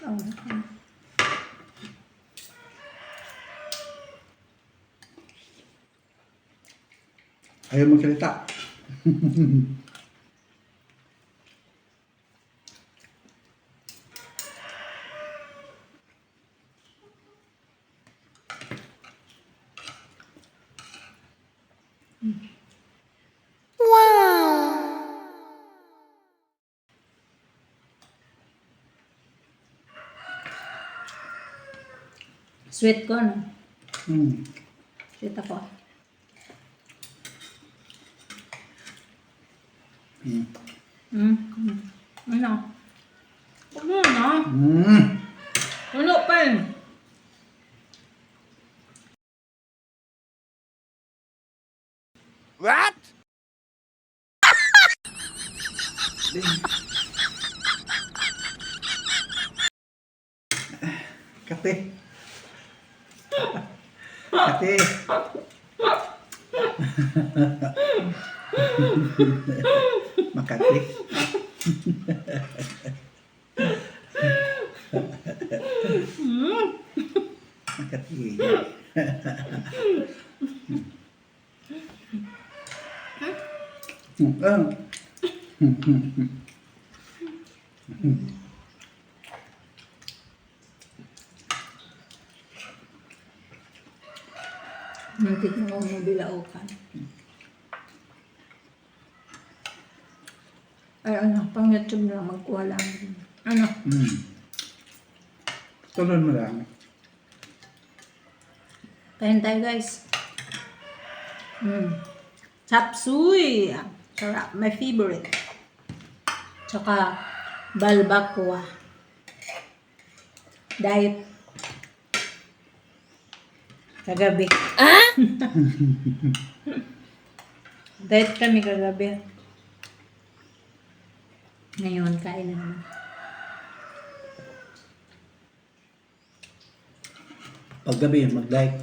Oh. Ayaw magsalita. Sweet ko, no? Hmm. Sweet ako. Hmm. Ano? Ano na? Hmm. Ano pa yun? What? Kate. Kate. Makati. Makati. Muntik na ako mabilaukan. Ay, ano, pang YouTube na magkuha lang. Ano? Tulad mo lang. Kain tayo, guys. Chop suey. Sarap. My favorite. Tsaka, balbacoa. Diet. Kagabi. Diet kami kagabi. Ngayon, kain na naman. Paggabi, mag-like.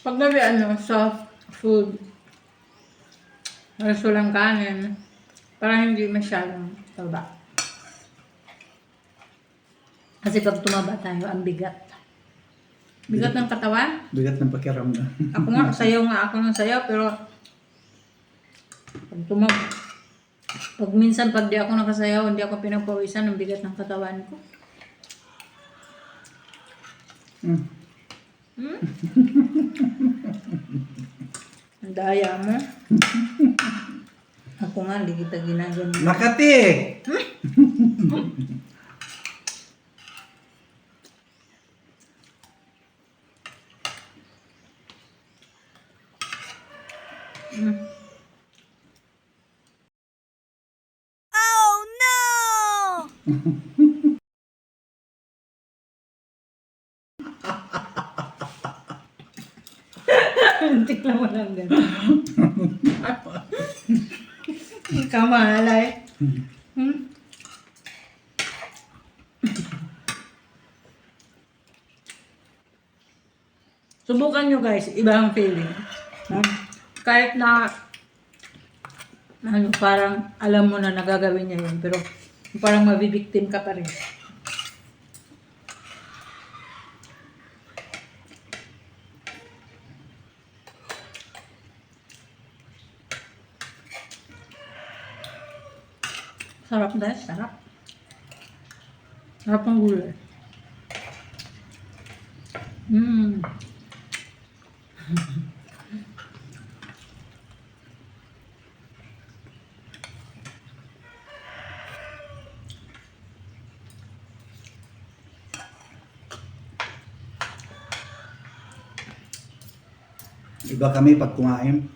Paggabi, soft food. Halos walang kanin. Para hindi masyadong taba. Kasi pag tumaba tayo, ang bigat. Bigat ng katawan. Bigat ng pakiramdam. Ako nga, sayaw nga ako ng sayaw, pero pag tumaba, pag minsan pag di ako nakasayaw, hindi ako pinapawisan ng bigat ng katawan ko. Ang daya mo. Ako nga, hindi kita ginagano. Makati! Oh no! Antik lang mo lang gano'n. Ikaw mahalay. Subukan nyo guys, iba ang feeling. Kahit na parang alam mo na nagagawin niya yun, pero parang mabibiktim ka pa rin. Sarap guys, sarap. Sarap ng gulay. Iba kami pag kumain.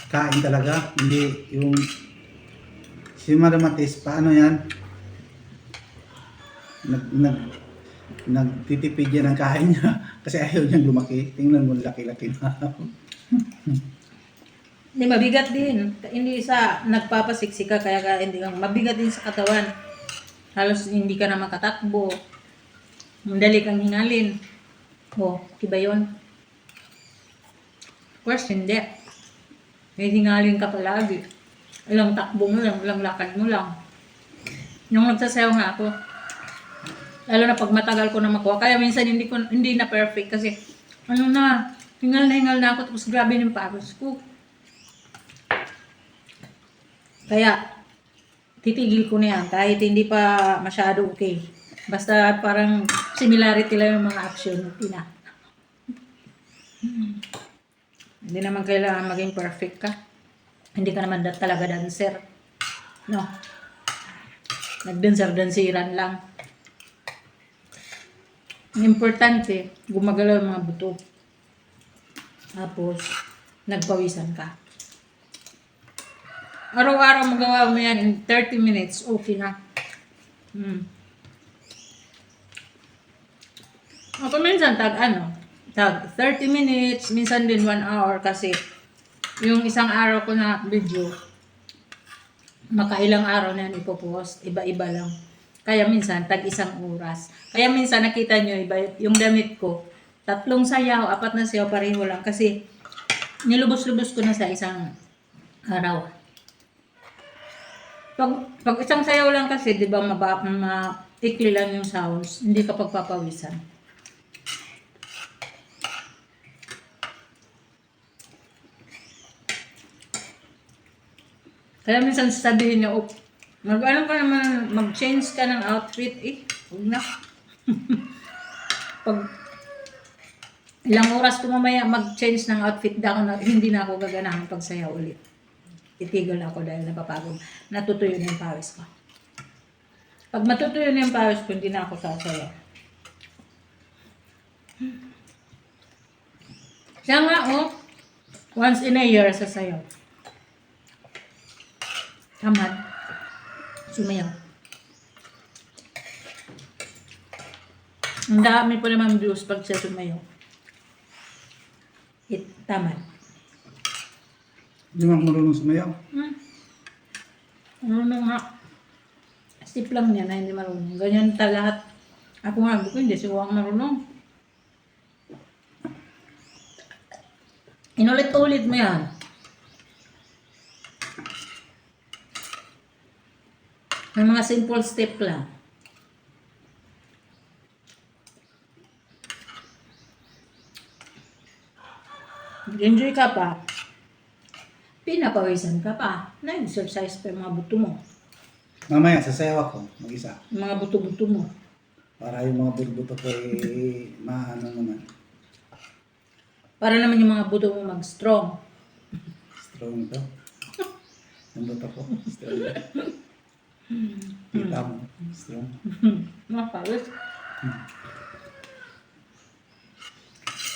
Kain talaga. Hindi yung si Maramatis, paano yan? Nagtitipid yan ang kain niya kasi ayaw niyang lumaki. Tingnan mo, laki-laki na. Hindi, mabigat din. Hindi sa nagpapasiksik ka, kaya hindi kang mabigat din sa katawan. Halos hindi ka na makatakbo. Madali kang hingalin. Kiba yun. Of course, hindi. May hingalin ka palagi. Ilang takbo mo lang, ilang lakad mo lang. Yung nagsasayaw nga ako. Lalo na pag matagal ko na makuha. Kaya minsan hindi na perfect kasi hingal na ako tapos grabe yung pagos ko. Kaya titigil ko na yan kahit hindi pa masyado okay. Basta parang similarity lang yung mga action. Okay na. Hindi naman kailangan maging perfect ka. Hindi ka naman talaga dancer. No. Nagdanser-dansiran lang. Ang importante, gumagalaw yung mga buto. Tapos, nagpawisan ka. Araw-araw magawa mo yan in 30 minutes, okay na. Ako minsan tag 30 minutes, minsan din 1 hour kasi yung isang araw ko na video, makailang araw na yan ipopost, iba-iba lang. Kaya minsan, tag 1 oras. Kaya minsan, nakita nyo, iba, yung damit ko, 3 sayaw, 4 na sayaw, pareho lang. Kasi, nilubos-lubos ko na sa isang araw. Pag isang sayaw lang kasi, di ba, maikli lang yung sounds, hindi ka pagpapawisan. Kaya minsan sabihin niya, mag-ano ka naman, mag-change ka ng outfit, huwag na. Pag ilang oras ko mamaya mag-change ng outfit, hindi na ako gaganahan pagsayaw ulit. Titigil ako dahil napapagod. Natutuyo na yung pawis ko. Pag matutuyo na yung pawis ko, hindi na ako sasayaw. Siya nga, once in a year sasayaw. Tamad. Sumayaw. Ang dami po naman views pag siya sumayaw. Tamad. Hindi mo marunong sumayaw. Marunong nga. Step lang niya na hindi marunong. Ganyan lahat. Ako nga, hindi siguro ang marunong. Inulit-ulit mo yan. May mga simple step lang. Enjoy ka pa. Pinapawisan ka pa. Na-exercise pa yung mga buto mo. Mamaya, sasayaw ako, mag-isa. Yung mga buto-buto mo. Para yung mga buto ko maano naman. Para naman yung mga buto mo mag-strong. Strong ito. Yung buto ko, strong. Kita mo, strong. Mapawis.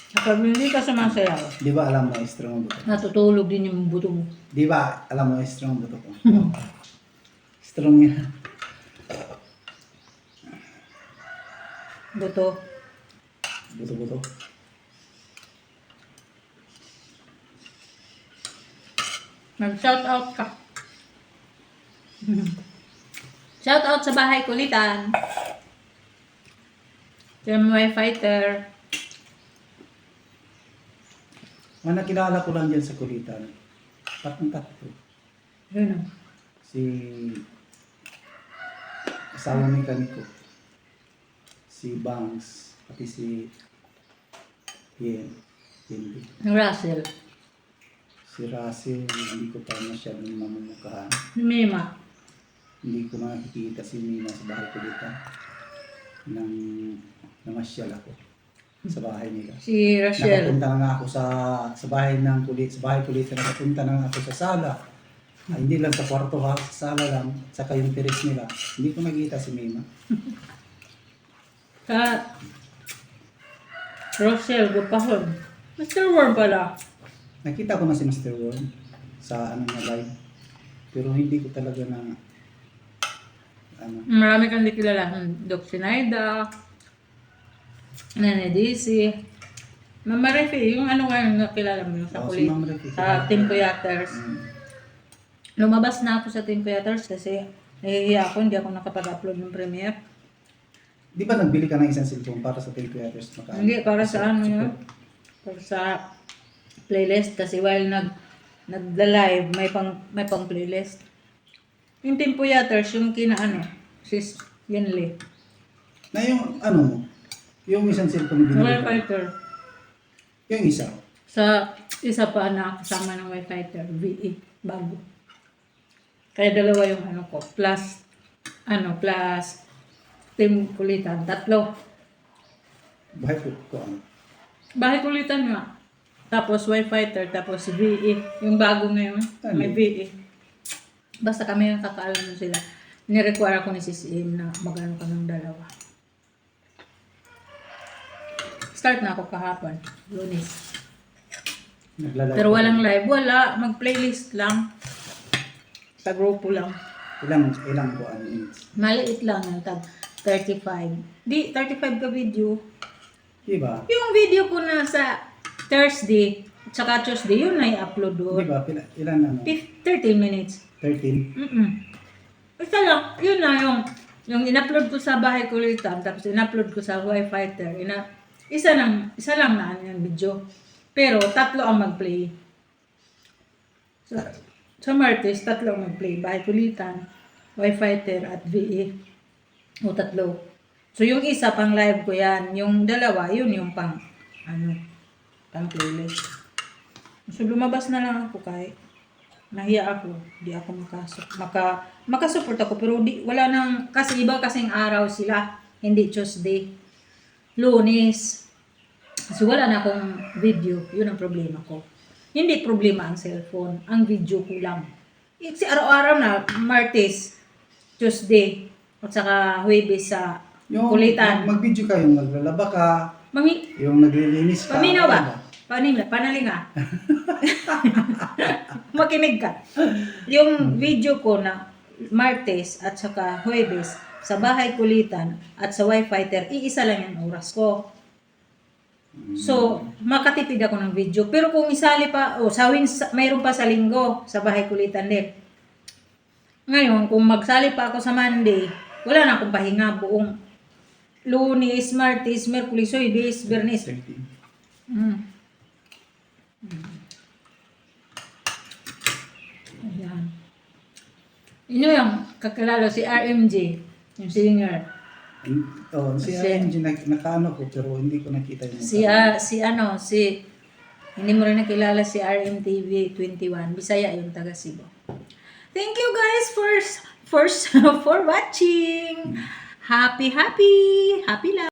Kapag hindi ka sumasayaw, Di ba alam mo, strong ang buto? natutulog din yung buto mo. Di ba alam mo, strong ang buto ko? Strong yan. Buto. Buto-buto. Mag-shout out ka. Shout out sa bahay kulitan. MY Fighter. Ang nakilala ko lang dyan sa kulitan, tatlo. Yun o. Si asawa ni kaniko. Si Bangs, pati si Hindi. Russell. Si Russell, hindi ko pa masyadong mamumukahan. Mima. Hindi ko makikita si Mina sa bahay kulitan. Namasyal ako sa bahay nila. Si Rachel. Nakapunta na nga ako sa bahay ng kulitan, nakapunta na nga ako sa sala. Hindi lang sa kwarto ha, sa sala lang, saka yung terrace nila. Hindi ko nakita si Mima. Rachel, gupahon. Mr. Worm pala. Nakita ko na si Mr. Worm sa live. Pero hindi ko talaga Marami kang di kilala. Doc Sinaida. Nene DC. Mama Refi, yung nga nakilala mo yung sa Si kulit. Ma'am Refi. Sa Team Theaters. Lumabas na ako sa Team Theaters kasi nahihiya ako, hindi ako nakapag-upload ng premiere. Di ba nagbili ka ng isang cellphone para sa Team Creators? Hindi, para sa ano yun? Para sa playlist kasi while nagla-live, may pang playlist. Yung Team Theaters, yung Sis Yinli. Na yung ano mo, yung isang cellphone na Wi binili ko, fighter. yung isa. Sa isa pa na kasama ng Wi fighter, VE, bago. Kaya dalawa yung ano ko, plus team kulitan, tatlo. Bahay ko ano. Bahay kulitan nga. Tapos Wi fighter, tapos VE, yung bago ngayon, may VE. Basta kami yung kakaalam sila. Ni-require ako ni Sis Im na magano ka ng dalawa. Start na ako kahapon, Lunes. Naglalaro. Pero walang live, wala. Mag-playlist lang. Sa grupo lang. Ilang ko ano minutes. Maliit lang yung tag 35. Di, 35 ka video. Diba? Yung video ko na sa Thursday, tsaka Tuesday, yun na i-upload doon. Diba? Ilan ano? 13 minutes. 13? Isa lang, yun na yung in-upload ko sa bahay kulitan, tapos in-upload ko sa Wi fighter. Isa lang na ano yung video. Pero tatlo ang mag-play. Sa Martes, tatlo ang mag-play. Bahay kulitan, Wi fighter at VE. O tatlo. So yung isa pang live ko yan, yung dalawa, yun yung pang playlist. So lumabas na lang ako kahit nahiya ako, di ako makasupport ako, pero wala nang, kasi iba kasing araw sila, hindi Tuesday, Lunes. So wala na akong video, yun ang problema ko. Hindi problema ang cellphone, ang video ko lang. Kasi araw-araw na, Martes, Tuesday, at saka Huwebes sa Yung kulitan. mag-video ka, yung naglalaba ka, yung naglilinis ka. Paminaw ba? ano Panalinga. Makinig ka. Yung video ko na Martes at saka Huwebes sa bahay kulitan at sa Wi fighter, iisa lang yung oras ko. So, makatipid ako ng video. Pero kung isali pa, mayroon pa sa linggo sa bahay kulitan din. Ngayon, kung magsali pa ako sa Monday, wala na akong pahinga buong Lunes, Martes, Merkulis, Huwebes, Biyernes. 13. Ayan. Ino yung kakilala si RMJ, yung singer. Si Si- RMG nakaano ko pero hindi ko nakita yung Hindi mo rin nakilala si RMTV 21, Bisaya yung taga Cebu. Thank you guys for watching. Happy life.